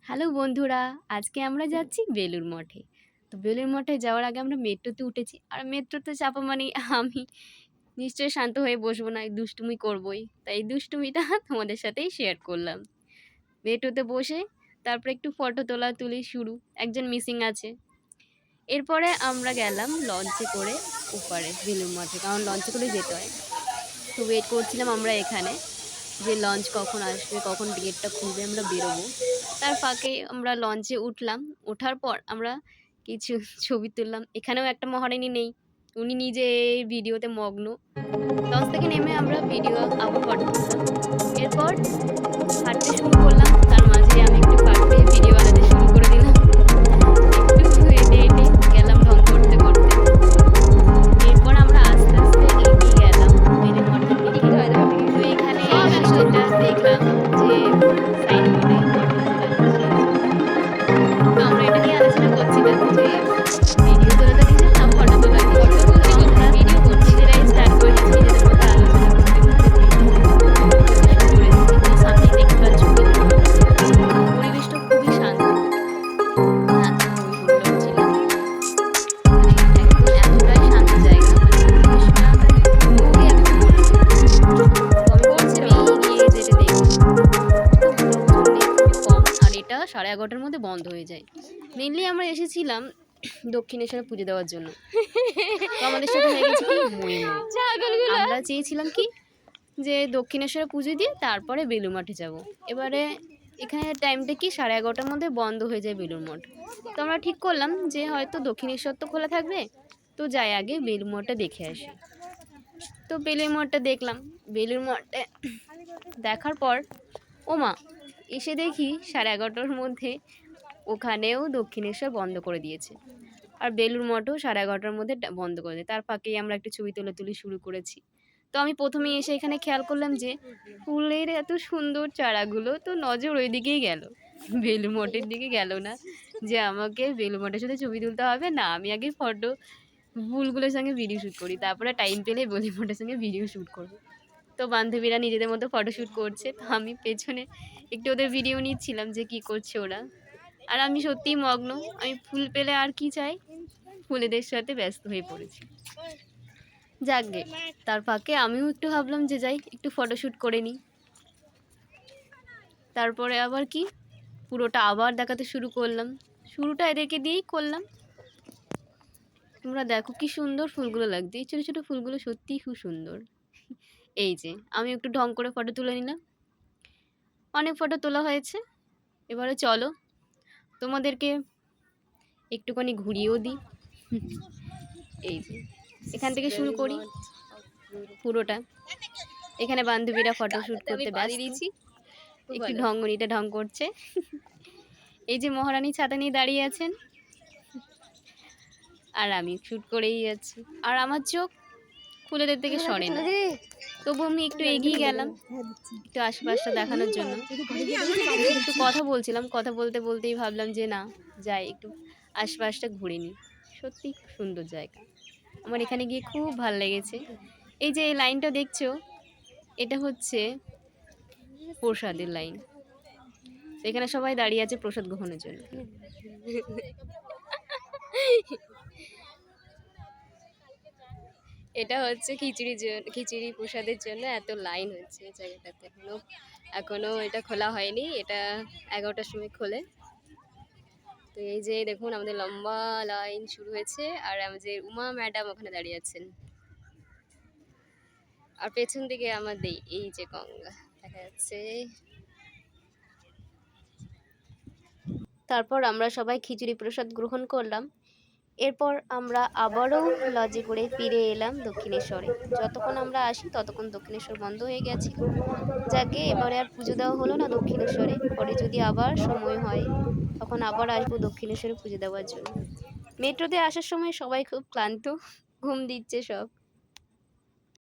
Hello বন্ধুরা, আজকে আমরা যাচ্ছি বেলুড় মঠে। তো বেলুড় মঠে যাওয়ার আগে আমরা মেট্রোতে উঠেছি। আর মেট্রোতে চাপা মানেই আমি নিশ্চয়ই শান্ত হয়ে বসবো না, দুষ্টুমি করবই। তাই এই দুষ্টুমিটা তোমাদের সাথেই শেয়ার করলাম। মেট্রোতে বসে তারপরে একটু ফটো তুলি শুরু। একজন মিসিং আছে। এরপরে আমরা গেলাম লঞ্চে করে ওপারে বেলুড় মঠে, কারণ লঞ্চে করে যেতে হয়। তো ওয়েট করছিলাম আমরা এখানে যে লঞ্চ কখন আসবে, কখন গেটটা খুলবে, আমরা বেরোবো। তার ফাঁকে আমরা লঞ্চে উঠলাম। ওঠার পর আমরা কিছু ছবি তুললাম। এখানেও একটা মহারানী নেই, উনি নিজে ভিডিওতে মগ্ন। লঞ্চ থেকে নেমে আমরা ভিডিও আবার ফটো তুললাম। এরপর হাঁটতে শুরু করলাম, তার মাঝে আমি একটু পাট পেয়ে ভিডিও বানাতে শুরু করে দিলাম। একটু হেঁটে হেঁটে গেলাম ঢং করতে করতে। এরপর আমরা আস্তে আস্তে এগিয়ে গেলাম বেলুড় মঠের দিকে। তো এখানে এসে যেটা দেখলাম যে সাইনবোর্ডে ফটো তোলা নিষেধ। তো আমরা এটা নিয়ে আলোচনা করছিলাম যে ভিডিও তোলা তো নিষেধ না, ফটো তোলা নিষেধ। তো আমরা ভিডিও করছি, নিজেরাই স্টার্ট করে দিচ্ছি, নিজেদের মধ্যে আলোচনা করতে করতে ভিডিও করতে শুরু করে দিচ্ছি। তো সামনেই দেখতে পাচ্ছ বেলুড় মঠ। পরিবেশটা খুবই শান্ত, এত হই হুল্লোড় ছিল না। মানে একদম এতটাই শান্ত জায়গা, মানে পরিবেশটা খুবই একদম মনোরম। তো আমি বলছিলাম এগিয়ে যেতে দেখি তো লোকজন নেই, খুবই কম। আর এটা 11:30টার মধ্যে বন্ধ হয়ে যায়। মেনলি আমরা এসেছিলাম দক্ষিণেশ্বরে পুজো দেওয়ার জন্য। তো আমাদের সাথে হয়ে গেছে কি মই মই। আমরা চেয়েছিলাম কি যে দক্ষিণেশ্বরে পুজো দিয়ে তারপরে বেলুড় মঠে যাব। এবারে এখানে টাইমটা কি 11:30টার মধ্যে বন্ধ হয়ে যায় বেলুড় মঠ। তো আমরা ঠিক করলাম যে হয়তো দক্ষিণেশ্বর তো খোলা থাকবে, তো যাই আগে বেলুড় মঠটা দেখে আসি। তো বেলুড় মঠটা দেখলাম। বেলুড় মঠে দেখার পর ওমা, এসে দেখি 11:30টার মধ্যে ওখানেও দক্ষিণেশ্বর বন্ধ করে দিয়েছে। আর বেলুড় মঠও 11:30টার মধ্যে বন্ধ করে দেয়। তার ফাঁকেই আমরা একটু ছবি তুলি শুরু করেছি। তো আমি প্রথমেই এসে এখানে খেয়াল করলাম যে ফুলের এত সুন্দর চারাগুলো, তো নজর ওই দিকেই গেল, বেলুড় মঠের দিকে গেল না যে আমাকে বেলুড় মঠের সাথে ছবি তুলতে হবে। না, আমি আগে ফুলগুলোর সঙ্গে ভিডিও শ্যুট করি, তারপরে টাইম পেলে বেলুড় মঠের সঙ্গে ভিডিও শ্যুট করবো। তো বান্ধবীরা নিজেদের মতো ফটোশ্যুট করছে, তো আমি পেছনে একটু ওদের ভিডিও নিচ্ছিলাম যে কি করছে ওরা। আর আমি সত্যিই মগ্ন, আমি ফুল পেলে আর কি চাই, ফুলেদের সাথে ব্যস্ত হয়ে পড়েছি। যাকগে, তার ফাঁকে আমিও একটু ভাবলাম যে যাই একটু ফটোশ্যুট করে নিই। তারপরে আবার কি পুরোটা আবার দেখাতে শুরু করলাম। শুরুটা এদেরকে দিয়েই করলাম। তোমরা দেখো কি সুন্দর ফুলগুলো লাগছে, এই ছোটো ছোটো ফুলগুলো সত্যিই খুব সুন্দর। এই যে আমি একটু ঢং করে ফটো তুলে নিলাম। অনেক ফটো তোলা হয়েছে। এবারে চলো তোমাদেরকে একটুখানি ঘুরিয়েও দিই। এই যে এখান থেকে শুরু করি পুরোটা। এখানে বান্ধবীরা ফটোশ্যুট করতে ব্যস্ত, একটু ঢঙ্গনিতে ঢং করছে। এই যে মহারানী ছাতা নিয়ে দাঁড়িয়ে আছেন, আর আমি শ্যুট করেই যাচ্ছি। আর আমার চোখ ফুলেদের থেকে সরে না। তবু আমি একটু এগিয়ে গেলাম একটু আশেপাশটা দেখানোর জন্য। একটু কথা বলছিলাম, কথা বলতে বলতেই ভাবলাম যে না, যাই একটু আশপাশটা ঘুরে নিই। সত্যি খুব সুন্দর জায়গা, আমার এখানে গিয়ে খুব ভালো লেগেছে। এই যে এই লাইনটা দেখছো, এটা হচ্ছে প্রসাদের লাইন। এখানে সবাই দাঁড়িয়ে আছে প্রসাদ গ্রহণের জন্য। এটা হচ্ছে খিচুড়ি প্রসাদের জন্য এত লাইন হচ্ছে জায়গাটাতে। এখনো এটা খোলা হয়নি, এটা 11টার সময় খোলে। তো এই যে দেখুন আমাদের লম্বা লাইন শুরু হয়েছে, আর আমাদের উমা ম্যাডাম ওখানে দাঁড়িয়ে আছেন। আর পেছন দিকে আমাদের এই যে গঙ্গা দেখা যাচ্ছে। তারপর আমরা সবাই খিচুড়ি প্রসাদ গ্রহণ করলাম। এরপর আমরা আবারও লজে করে ফিরে এলাম দক্ষিণেশ্বরে। যতক্ষণ আমরা আসি ততক্ষণ দক্ষিণেশ্বর বন্ধ হয়ে গেছিল। যাকে এবারে আর পুজো দেওয়া হলো না দক্ষিণেশ্বরে। পরে যদি আবার সময় হয় তখন আবার আসবো দক্ষিণেশ্বরে পুজো দেওয়ার জন্য। মেট্রোতে আসার সময় সবাই খুব ক্লান্ত, ঘুম দিচ্ছে সব।